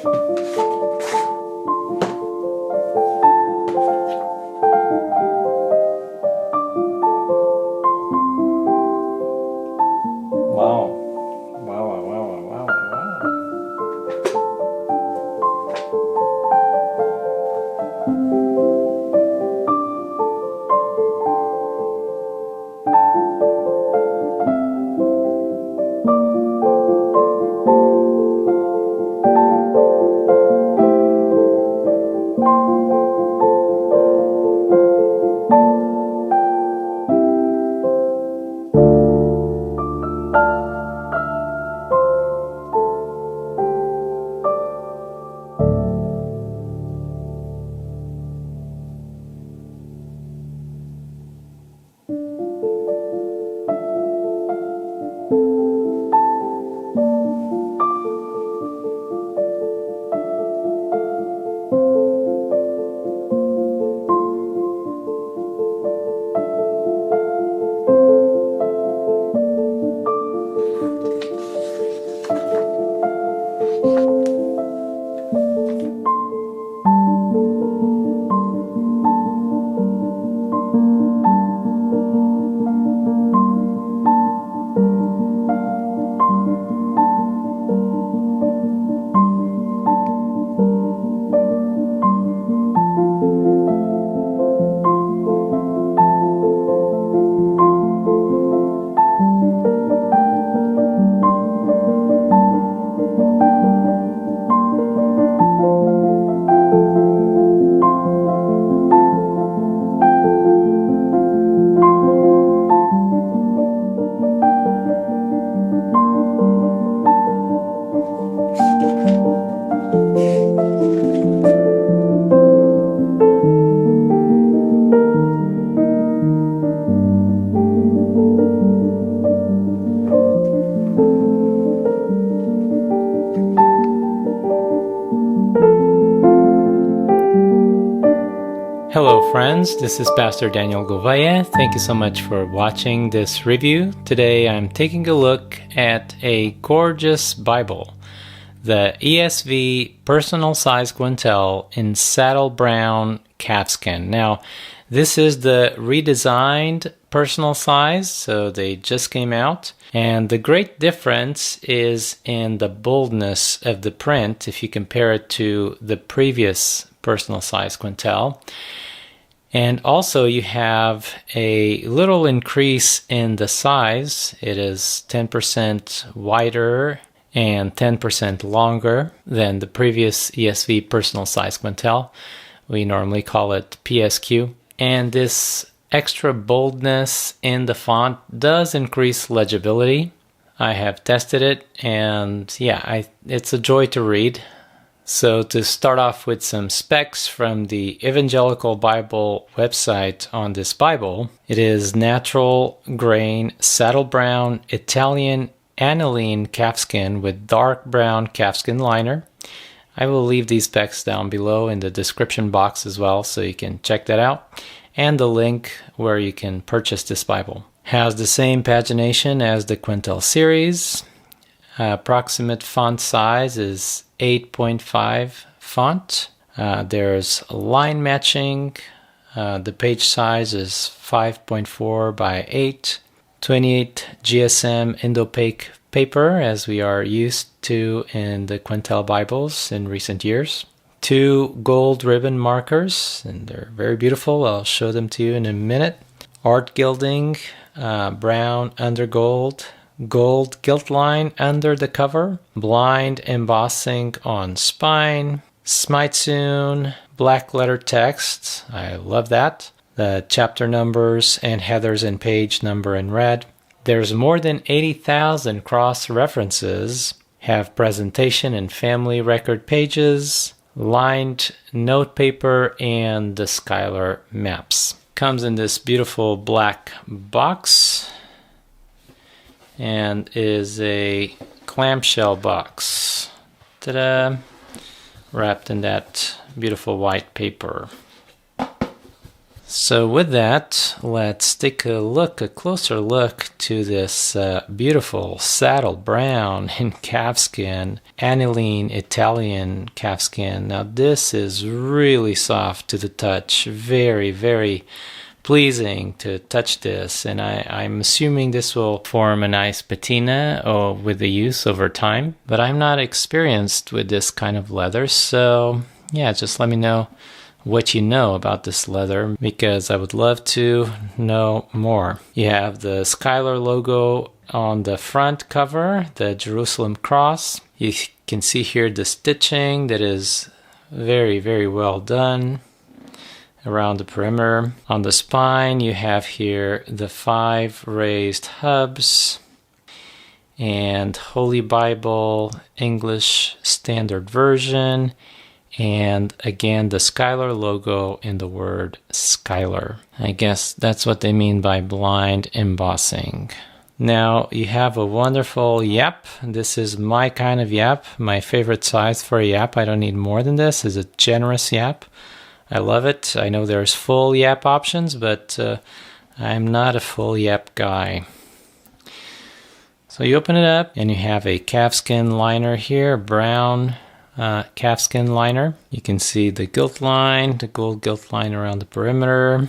Wow. Wow, wow, wow, wow, wow. Hello friends, this is Pastor Daniel Gouveia. Thank you so much for watching this review. Today I'm taking a look at a gorgeous Bible, the ESV Personal Size Quentel in saddle brown calfskin. Now, this is the redesigned personal size, so they just came out. And the great difference is in the boldness of the print if you compare it to the previous personal size Quentel. And also you have a little increase in the size. It is 10% wider and 10% longer than the previous ESV personal size Quentel. We normally call it PSQ. And this extra boldness in the font does increase legibility. I have tested it, and yeah, it's a joy to read. So to start off with some specs from the Evangelical Bible website on this Bible, it is natural grain saddle brown Italian aniline calfskin with dark brown calfskin liner. I will leave these specs down below in the description box as well, so you can check that out, and the link where you can purchase this Bible. Has the same pagination as the Quentel Series. Approximate font size is 8.5 font. There's line matching. The page size is 5.4 by 8. 28 GSM Indopaque paper, as we are used to in the Quentel Bibles in recent years. 2 gold ribbon markers, and they're very beautiful. I'll show them to you in a minute. Art gilding, brown under gold. Gold gilt line under the cover, blind embossing on spine, Smyth Sewn, black letter text, I love that, the chapter numbers and headers and page number in red. There's more than 80,000 cross-references, have presentation and family record pages, lined note paper, and the Schuyler maps. Comes in this beautiful black box, and is a clamshell box. Ta-da! Wrapped in that beautiful white paper. So with that, let's take a closer look to this beautiful saddle brown in calfskin, aniline Italian calfskin. Now this is really soft to the touch, very, very pleasing to touch this, and I'm assuming this will form a nice patina with the use over time, but I'm not experienced with this kind of leather, so yeah, just let me know what you know about this leather, because I would love to know more. You have the Schuyler logo on the front cover, the Jerusalem cross. You can see here the stitching that is very, very well done around the perimeter. On the spine, you have here the 5 raised hubs and Holy Bible English Standard Version, and again the Schuyler logo in the word Schuyler. I guess that's what they mean by blind embossing. Now you have a wonderful yap. This is my kind of yap, my favorite size for a yap. I don't need more than this. It's a generous yap. I love it. I know there's full yap options, but I'm not a full yap guy. So you open it up and you have a calfskin liner here, brown calfskin liner. You can see the gilt line, the gold gilt line around the perimeter.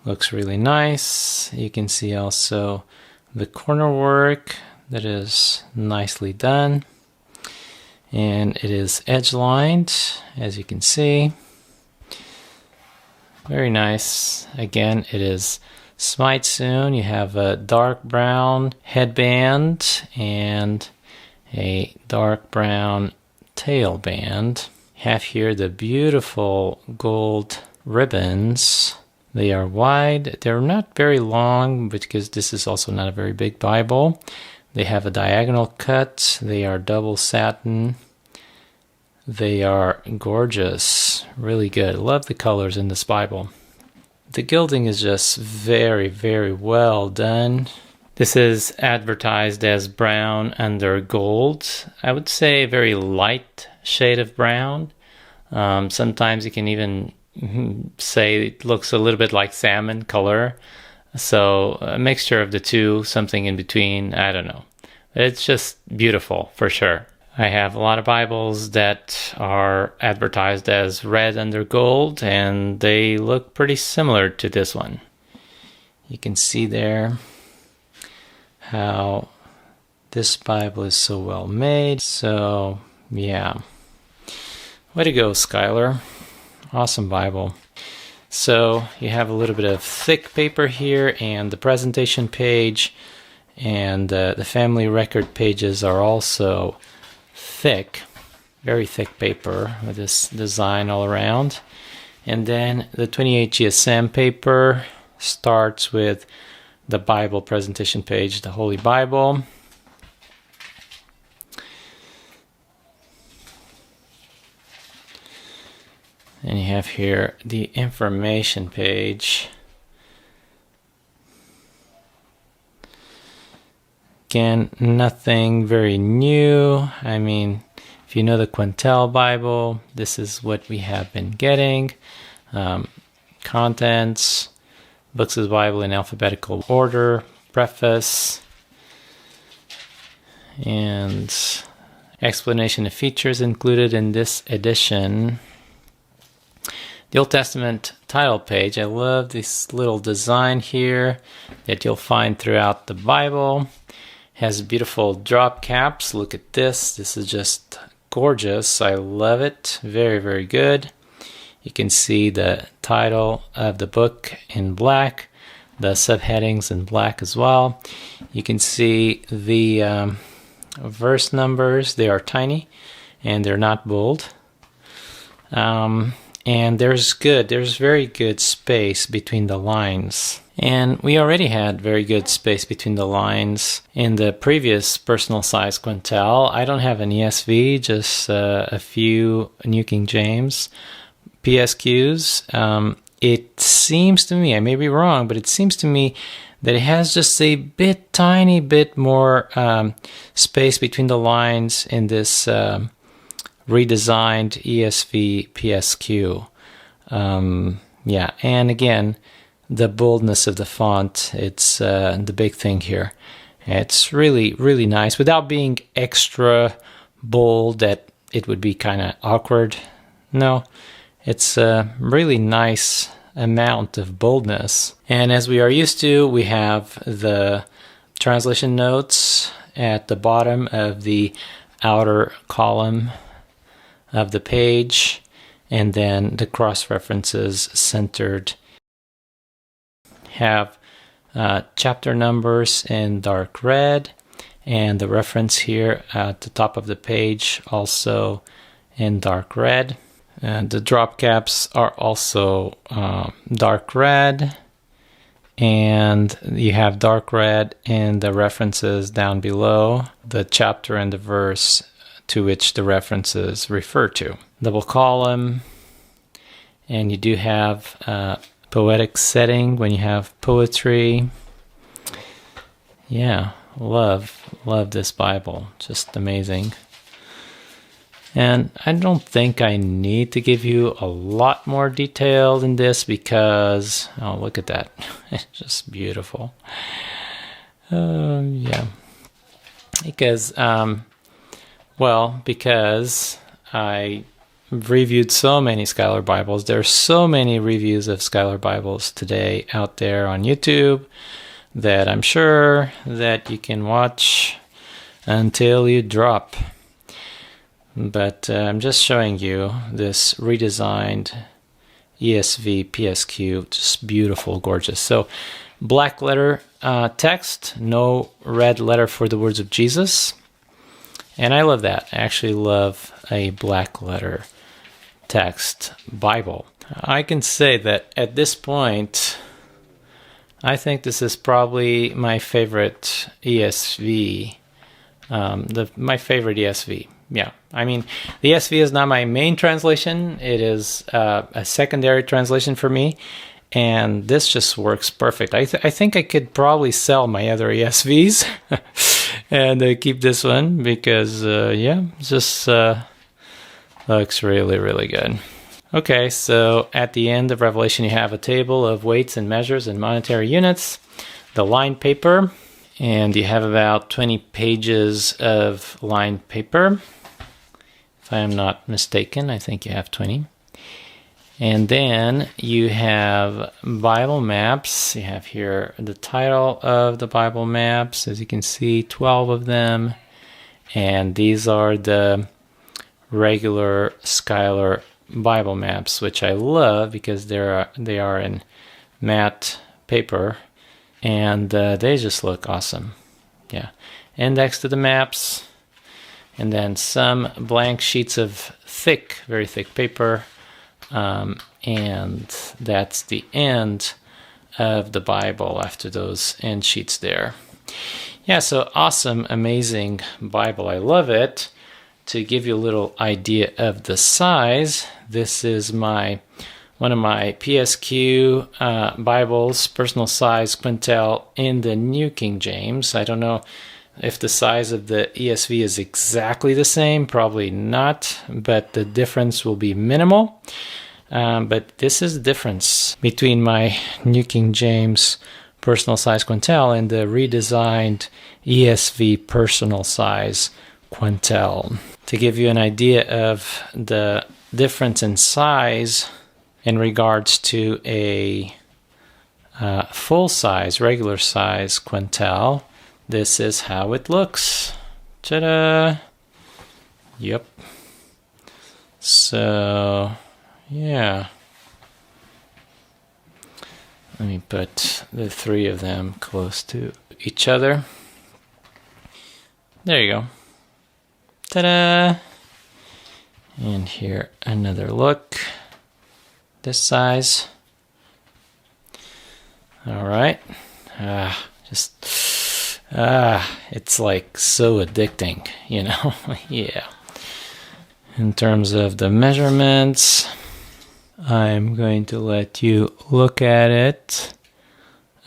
Looks really nice. You can see also the corner work that is nicely done. And it is edge lined, as you can see. Very nice. Again, it is Smyth Sewn. You have a dark brown headband and a dark brown tail band. You have here the beautiful gold ribbons. They are wide. They're not very long because this is also not a very big Bible. They have a diagonal cut. They are double satin. They are gorgeous. Really good. Love the colors in this Bible. The gilding is just very, very well done. This is advertised as brown under gold. I would say a very light shade of brown. Sometimes you can even say it looks a little bit like salmon color. So a mixture of the two, something in between, I don't know. It's just beautiful for sure. I have a lot of Bibles that are advertised as red under gold, and they look pretty similar to this one. You can see there how this Bible is so well made. So yeah, way to go, Schuyler. Awesome Bible. So you have a little bit of thick paper here, and the presentation page and the family record pages are also thick, very thick paper with this design all around. And then the 28 GSM paper starts with the Bible presentation page, the Holy Bible. And you have here the information page. Again, nothing very new. I mean, if you know the Quentel Bible, this is what we have been getting. Contents, books of the Bible in alphabetical order, preface, and explanation of features included in this edition. The Old Testament title page. I love this little design here that you'll find throughout the Bible. Has beautiful drop caps. Look at this. This is just gorgeous. I love it. Very, very good. You can see the title of the book in black, the subheadings in black as well. You can see the verse numbers. They are tiny and they're not bold. And there's very good space between the lines. And we already had very good space between the lines in the previous Personal Size Quentel. I don't have an ESV, just a few New King James PSQs. It seems to me, I may be wrong, but it seems to me that it has just a tiny bit more space between the lines in this redesigned ESV PSQ. Yeah, and again, the boldness of the font, it's the big thing here. It's really, really nice without being extra bold that it would be kind of awkward. No, it's a really nice amount of boldness. And as we are used to, we have the translation notes at the bottom of the outer column of the page, and then the cross references centered. Have chapter numbers in dark red, and the reference here at the top of the page also in dark red. And the drop caps are also dark red, and you have dark red in the references down below, the chapter and the verse to which the references refer to. Double column, and you do have poetic setting when you have poetry. Yeah, love this Bible, just amazing. And I don't think I need to give you a lot more detail than this because, oh, look at that. It's just beautiful. Yeah. Because, because I reviewed so many Schuyler Bibles. There are so many reviews of Schuyler Bibles today out there on YouTube that I'm sure that you can watch until you drop. But I'm just showing you this redesigned ESV PSQ, just beautiful, gorgeous. So black letter text, no red letter for the words of Jesus. And I love that. I actually love a black letter text Bible. I can say that at this point, I think this is probably my favorite ESV, my favorite ESV. Yeah, I mean, the ESV is not my main translation. It is a secondary translation for me, and this just works perfect. I think I could probably sell my other ESVs and keep this one because, yeah, it just looks really, really good. Okay, so at the end of Revelation, you have a table of weights and measures and monetary units, the lined paper, and you have about 20 pages of lined paper. If I am not mistaken, I think you have 20. And then you have Bible maps. You have here the title of the Bible maps. As you can see, 12 of them. And these are the regular Schuyler Bible maps, which I love because they are in matte paper, and they just look awesome. Yeah, index to the maps, and then some blank sheets of thick, very thick paper, and that's the end of the Bible after those end sheets there. Yeah, so awesome, amazing Bible. I love it. To give you a little idea of the size, this is one of my PSQ Bibles, Personal Size Quentel in the New King James. I don't know if the size of the ESV is exactly the same, probably not, but the difference will be minimal. But this is the difference between my New King James Personal Size Quentel and the redesigned ESV Personal Size Quentel. To give you an idea of the difference in size in regards to a full size, regular size Quentel, this is how it looks. Ta-da! Yep. So, yeah. Let me put the three of them close to each other. There you go. Ta-da! And here, another look. This size. All right. It's like so addicting, you know? Yeah. In terms of the measurements, I'm going to let you look at it.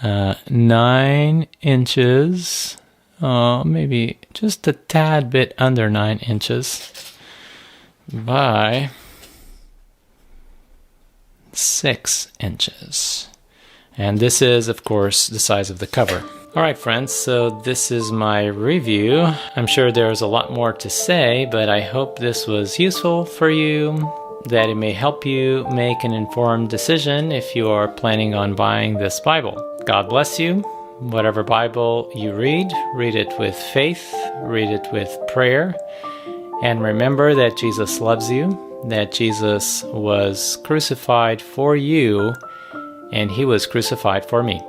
9 inches. Maybe just a tad bit under 9 inches by 6 inches. And this is, of course, the size of the cover. Alright friends, so this is my review. I'm sure there's a lot more to say, but I hope this was useful for you, that it may help you make an informed decision if you are planning on buying this Bible. God bless you. Whatever Bible you read it with faith, read it with prayer, and remember that Jesus loves you, that Jesus was crucified for you, and He was crucified for me.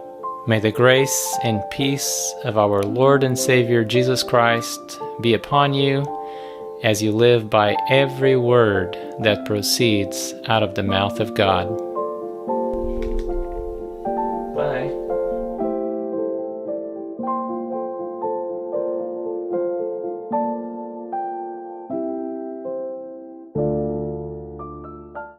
May the grace and peace of our Lord and Savior Jesus Christ be upon you as you live by every word that proceeds out of the mouth of God.